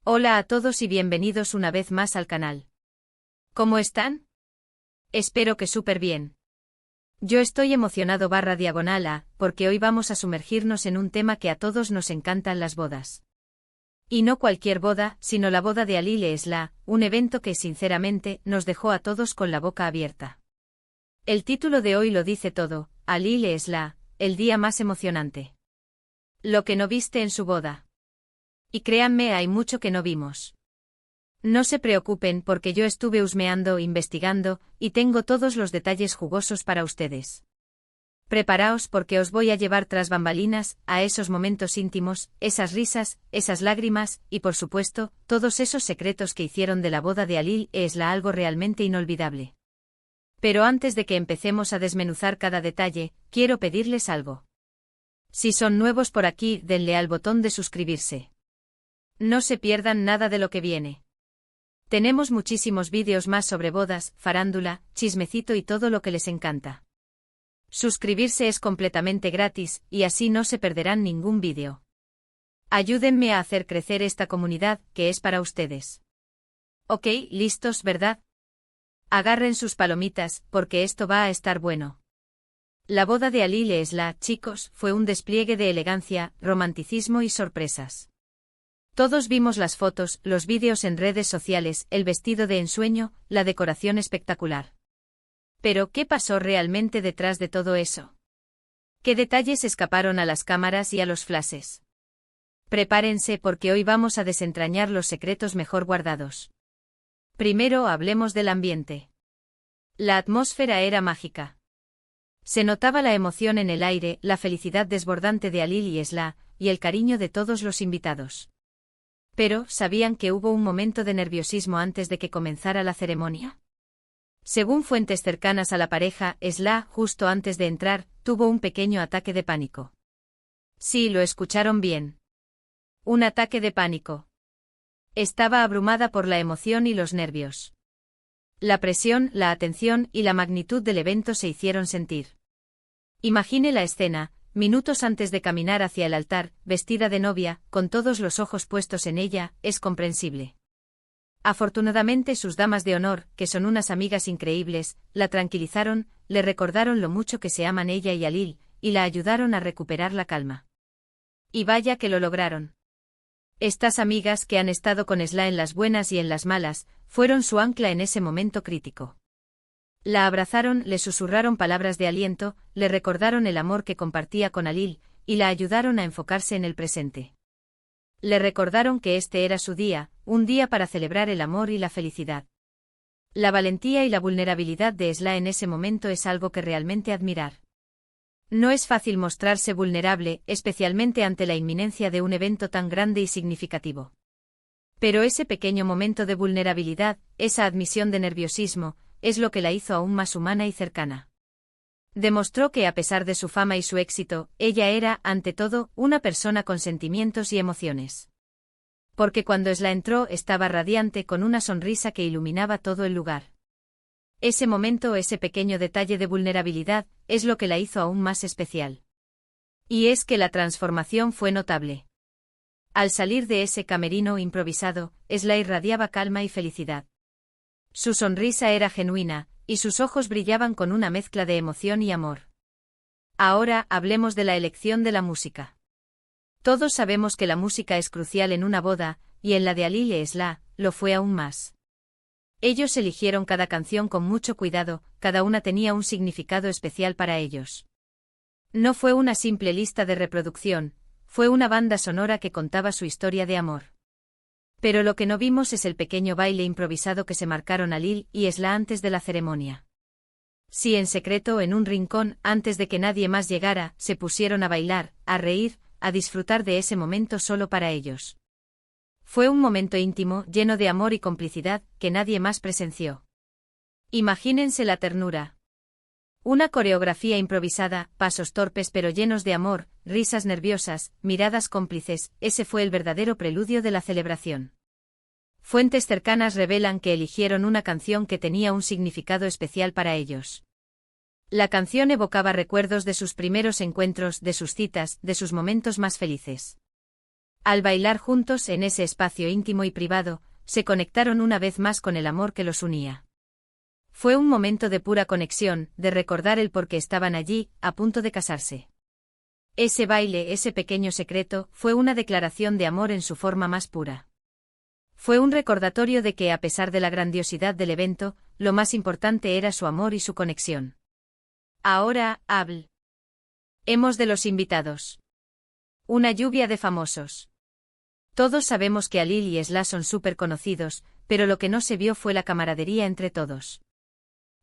Hola a todos y bienvenidos una vez más al canal. ¿Cómo están? Espero que súper bien. Yo estoy emocionado /diagonal porque hoy vamos a sumergirnos en un tema que a todos nos encantan: las bodas. Y no cualquier boda, sino la boda de Ali Esla, un evento que sinceramente nos dejó a todos con la boca abierta. El título de hoy lo dice todo: Ali Esla, el día más emocionante. Lo que no viste en su boda. Y créanme, hay mucho que no vimos. No se preocupen porque yo estuve husmeando, investigando, y tengo todos los detalles jugosos para ustedes. Preparaos porque os voy a llevar tras bambalinas, a esos momentos íntimos, esas risas, esas lágrimas, y por supuesto, todos esos secretos que hicieron de la boda de Ali Esla algo realmente inolvidable. Pero antes de que empecemos a desmenuzar cada detalle, quiero pedirles algo. Si son nuevos por aquí, denle al botón de suscribirse. No se pierdan nada de lo que viene. Tenemos muchísimos vídeos más sobre bodas, farándula, chismecito y todo lo que les encanta. Suscribirse es completamente gratis, y así no se perderán ningún vídeo. Ayúdenme a hacer crecer esta comunidad, que es para ustedes. Ok, listos, ¿verdad? Agarren sus palomitas, porque esto va a estar bueno. La boda de Ali Esla, chicos, fue un despliegue de elegancia, romanticismo y sorpresas. Todos vimos las fotos, los vídeos en redes sociales, el vestido de ensueño, la decoración espectacular. Pero, ¿qué pasó realmente detrás de todo eso? ¿Qué detalles escaparon a las cámaras y a los flashes? Prepárense porque hoy vamos a desentrañar los secretos mejor guardados. Primero hablemos del ambiente. La atmósfera era mágica. Se notaba la emoción en el aire, la felicidad desbordante de Ali Esla, y el cariño de todos los invitados. Pero, ¿sabían que hubo un momento de nerviosismo antes de que comenzara la ceremonia? Según fuentes cercanas a la pareja, Esla, justo antes de entrar, tuvo un pequeño ataque de pánico. Sí, lo escucharon bien. Un ataque de pánico. Estaba abrumada por la emoción y los nervios. La presión, la atención y la magnitud del evento se hicieron sentir. Imagine la escena. Minutos antes de caminar hacia el altar, vestida de novia, con todos los ojos puestos en ella, es comprensible. Afortunadamente sus damas de honor, que son unas amigas increíbles, la tranquilizaron, le recordaron lo mucho que se aman ella y Ali, y la ayudaron a recuperar la calma. Y vaya que lo lograron. Estas amigas que han estado con Esla en las buenas y en las malas, fueron su ancla en ese momento crítico. La abrazaron, le susurraron palabras de aliento, le recordaron el amor que compartía con Ali, y la ayudaron a enfocarse en el presente. Le recordaron que este era su día, un día para celebrar el amor y la felicidad. La valentía y la vulnerabilidad de Esla en ese momento es algo que realmente admirar. No es fácil mostrarse vulnerable, especialmente ante la inminencia de un evento tan grande y significativo. Pero ese pequeño momento de vulnerabilidad, esa admisión de nerviosismo, es lo que la hizo aún más humana y cercana. Demostró que a pesar de su fama y su éxito, ella era, ante todo, una persona con sentimientos y emociones. Porque cuando Esla entró estaba radiante con una sonrisa que iluminaba todo el lugar. Ese momento, ese pequeño detalle de vulnerabilidad, es lo que la hizo aún más especial. Y es que la transformación fue notable. Al salir de ese camerino improvisado, Esla irradiaba calma y felicidad. Su sonrisa era genuina, y sus ojos brillaban con una mezcla de emoción y amor. Ahora, hablemos de la elección de la música. Todos sabemos que la música es crucial en una boda, y en la de Ali Esla, lo fue aún más. Ellos eligieron cada canción con mucho cuidado, cada una tenía un significado especial para ellos. No fue una simple lista de reproducción, fue una banda sonora que contaba su historia de amor. Pero lo que no vimos es el pequeño baile improvisado que se marcaron Ali y Esla antes de la ceremonia. Sí, en secreto, en un rincón, antes de que nadie más llegara, se pusieron a bailar, a reír, a disfrutar de ese momento solo para ellos. Fue un momento íntimo, lleno de amor y complicidad, que nadie más presenció. Imagínense la ternura. Una coreografía improvisada, pasos torpes pero llenos de amor, risas nerviosas, miradas cómplices, ese fue el verdadero preludio de la celebración. Fuentes cercanas revelan que eligieron una canción que tenía un significado especial para ellos. La canción evocaba recuerdos de sus primeros encuentros, de sus citas, de sus momentos más felices. Al bailar juntos en ese espacio íntimo y privado, se conectaron una vez más con el amor que los unía. Fue un momento de pura conexión, de recordar el por qué estaban allí, a punto de casarse. Ese baile, ese pequeño secreto, fue una declaración de amor en su forma más pura. Fue un recordatorio de que, a pesar de la grandiosidad del evento, lo más importante era su amor y su conexión. Ahora, hablemos de los invitados. Una lluvia de famosos. Todos sabemos que Alil y Esla son súper conocidos, pero lo que no se vio fue la camaradería entre todos.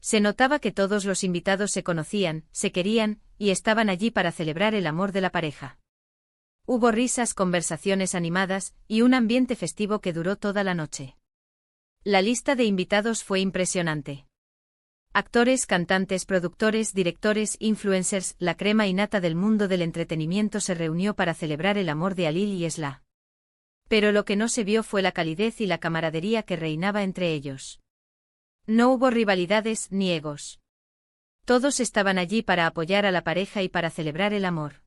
Se notaba que todos los invitados se conocían, se querían, y estaban allí para celebrar el amor de la pareja. Hubo risas, conversaciones animadas, y un ambiente festivo que duró toda la noche. La lista de invitados fue impresionante. Actores, cantantes, productores, directores, influencers, la crema innata del mundo del entretenimiento se reunió para celebrar el amor de Alil y Esla. Pero lo que no se vio fue la calidez y la camaradería que reinaba entre ellos. No hubo rivalidades ni egos. Todos estaban allí para apoyar a la pareja y para celebrar el amor.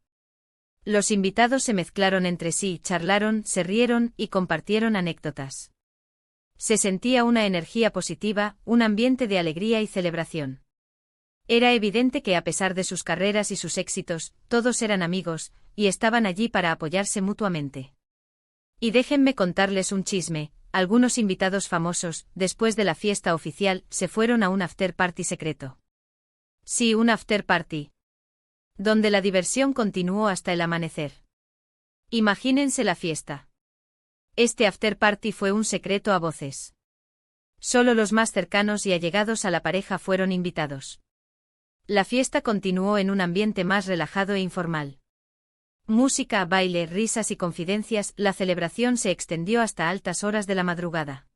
Los invitados se mezclaron entre sí, charlaron, se rieron y compartieron anécdotas. Se sentía una energía positiva, un ambiente de alegría y celebración. Era evidente que a pesar de sus carreras y sus éxitos, todos eran amigos, y estaban allí para apoyarse mutuamente. Y déjenme contarles un chisme, algunos invitados famosos, después de la fiesta oficial, se fueron a un after party secreto. Sí, un after party. Donde la diversión continuó hasta el amanecer. Imagínense la fiesta. Este after party fue un secreto a voces. Solo los más cercanos y allegados a la pareja fueron invitados. La fiesta continuó en un ambiente más relajado e informal. Música, baile, risas y confidencias, la celebración se extendió hasta altas horas de la madrugada.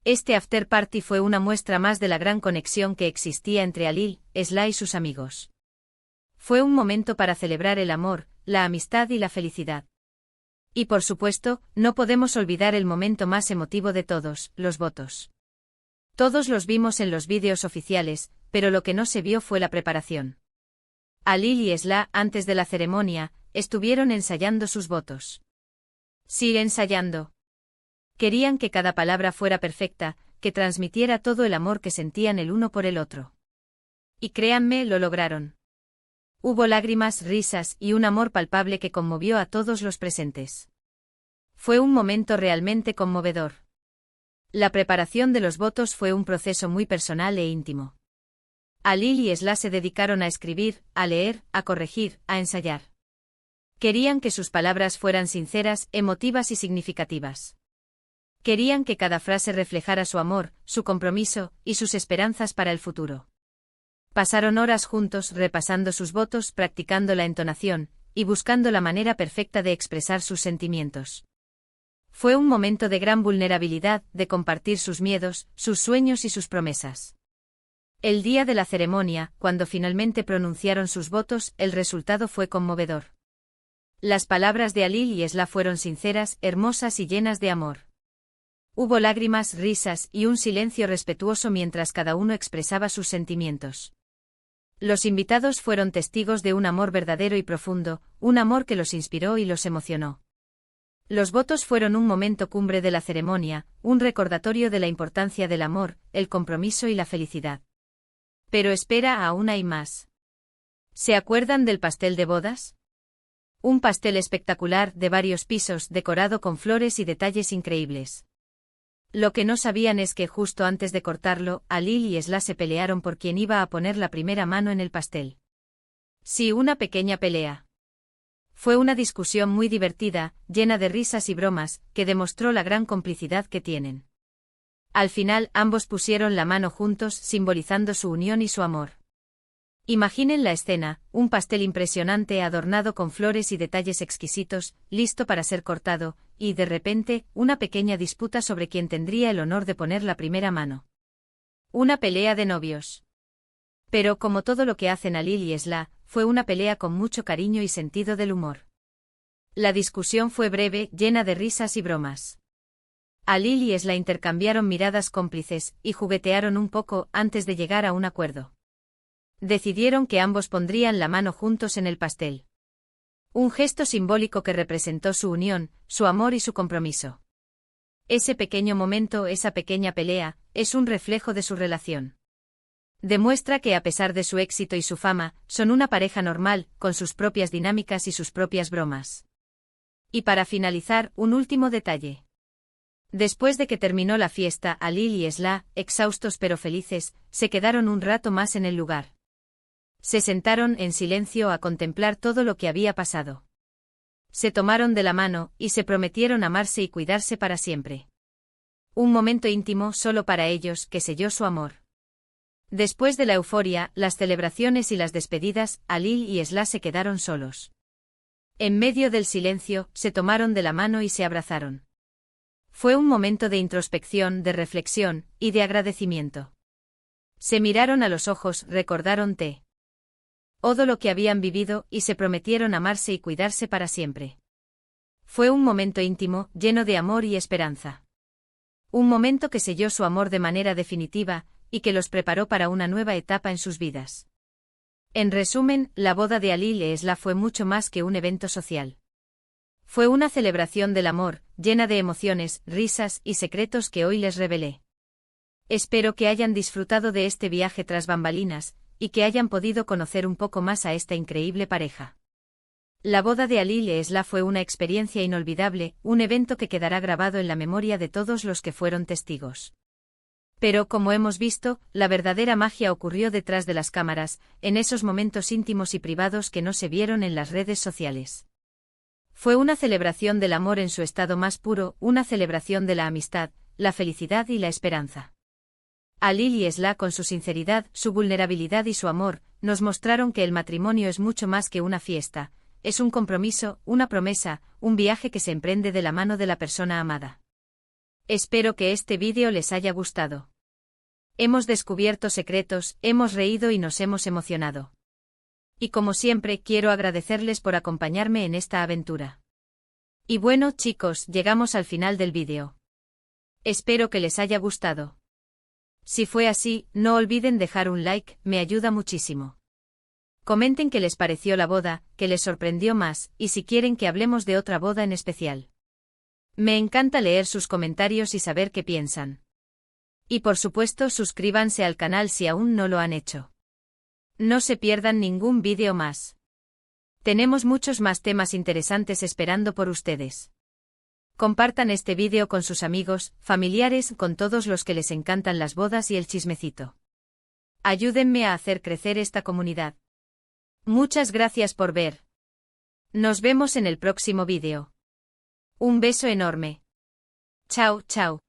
Este after party fue una muestra más de la gran conexión que existía entre Alil, Esla y sus amigos. Fue un momento para celebrar el amor, la amistad y la felicidad. Y por supuesto, no podemos olvidar el momento más emotivo de todos, los votos. Todos los vimos en los vídeos oficiales, pero lo que no se vio fue la preparación. Alil y Esla, antes de la ceremonia, estuvieron ensayando sus votos. Sí, ensayando. Querían que cada palabra fuera perfecta, que transmitiera todo el amor que sentían el uno por el otro. Y créanme, lo lograron. Hubo lágrimas, risas y un amor palpable que conmovió a todos los presentes. Fue un momento realmente conmovedor. La preparación de los votos fue un proceso muy personal e íntimo. Alil y Esla se dedicaron a escribir, a leer, a corregir, a ensayar. Querían que sus palabras fueran sinceras, emotivas y significativas. Querían que cada frase reflejara su amor, su compromiso y sus esperanzas para el futuro. Pasaron horas juntos repasando sus votos, practicando la entonación y buscando la manera perfecta de expresar sus sentimientos. Fue un momento de gran vulnerabilidad, de compartir sus miedos, sus sueños y sus promesas. El día de la ceremonia, cuando finalmente pronunciaron sus votos, el resultado fue conmovedor. Las palabras de Alil y Esla fueron sinceras, hermosas y llenas de amor. Hubo lágrimas, risas y un silencio respetuoso mientras cada uno expresaba sus sentimientos. Los invitados fueron testigos de un amor verdadero y profundo, un amor que los inspiró y los emocionó. Los votos fueron un momento cumbre de la ceremonia, un recordatorio de la importancia del amor, el compromiso y la felicidad. Pero espera, aún hay más. ¿Se acuerdan del pastel de bodas? Un pastel espectacular, de varios pisos, decorado con flores y detalles increíbles. Lo que no sabían es que justo antes de cortarlo, Alil y Esla se pelearon por quién iba a poner la primera mano en el pastel. Sí, una pequeña pelea. Fue una discusión muy divertida, llena de risas y bromas, que demostró la gran complicidad que tienen. Al final, ambos pusieron la mano juntos, simbolizando su unión y su amor. Imaginen la escena, un pastel impresionante adornado con flores y detalles exquisitos, listo para ser cortado, y de repente, una pequeña disputa sobre quién tendría el honor de poner la primera mano. Una pelea de novios. Pero como todo lo que hacen Alil y Esla, fue una pelea con mucho cariño y sentido del humor. La discusión fue breve, llena de risas y bromas. Alil y Esla intercambiaron miradas cómplices y juguetearon un poco antes de llegar a un acuerdo. Decidieron que ambos pondrían la mano juntos en el pastel. Un gesto simbólico que representó su unión, su amor y su compromiso. Ese pequeño momento, esa pequeña pelea, es un reflejo de su relación. Demuestra que a pesar de su éxito y su fama, son una pareja normal, con sus propias dinámicas y sus propias bromas. Y para finalizar, un último detalle. Después de que terminó la fiesta, Alil y Esla, exhaustos pero felices, se quedaron un rato más en el lugar. Se sentaron en silencio a contemplar todo lo que había pasado. Se tomaron de la mano, y se prometieron amarse y cuidarse para siempre. Un momento íntimo solo para ellos que selló su amor. Después de la euforia, las celebraciones y las despedidas, Alil y Esla se quedaron solos. En medio del silencio, se tomaron de la mano y se abrazaron. Fue un momento de introspección, de reflexión, y de agradecimiento. Se miraron a los ojos, recordaron todo lo que habían vivido, y se prometieron amarse y cuidarse para siempre. Fue un momento íntimo, lleno de amor y esperanza. Un momento que selló su amor de manera definitiva, y que los preparó para una nueva etapa en sus vidas. En resumen, la boda de Alil e Esla fue mucho más que un evento social. Fue una celebración del amor, llena de emociones, risas y secretos que hoy les revelé. Espero que hayan disfrutado de este viaje tras bambalinas, y que hayan podido conocer un poco más a esta increíble pareja. La boda de Alil e Esla fue una experiencia inolvidable, un evento que quedará grabado en la memoria de todos los que fueron testigos. Pero, como hemos visto, la verdadera magia ocurrió detrás de las cámaras, en esos momentos íntimos y privados que no se vieron en las redes sociales. Fue una celebración del amor en su estado más puro, una celebración de la amistad, la felicidad y la esperanza. Alil y Esla, con su sinceridad, su vulnerabilidad y su amor, nos mostraron que el matrimonio es mucho más que una fiesta, es un compromiso, una promesa, un viaje que se emprende de la mano de la persona amada. Espero que este vídeo les haya gustado. Hemos descubierto secretos, hemos reído y nos hemos emocionado. Y como siempre, quiero agradecerles por acompañarme en esta aventura. Y bueno, chicos, llegamos al final del vídeo. Espero que les haya gustado. Si fue así, no olviden dejar un like, me ayuda muchísimo. Comenten qué les pareció la boda, qué les sorprendió más, y si quieren que hablemos de otra boda en especial. Me encanta leer sus comentarios y saber qué piensan. Y por supuesto, suscríbanse al canal si aún no lo han hecho. No se pierdan ningún vídeo más. Tenemos muchos más temas interesantes esperando por ustedes. Compartan este vídeo con sus amigos, familiares, con todos los que les encantan las bodas y el chismecito. Ayúdenme a hacer crecer esta comunidad. Muchas gracias por ver. Nos vemos en el próximo vídeo. Un beso enorme. Chao, chao.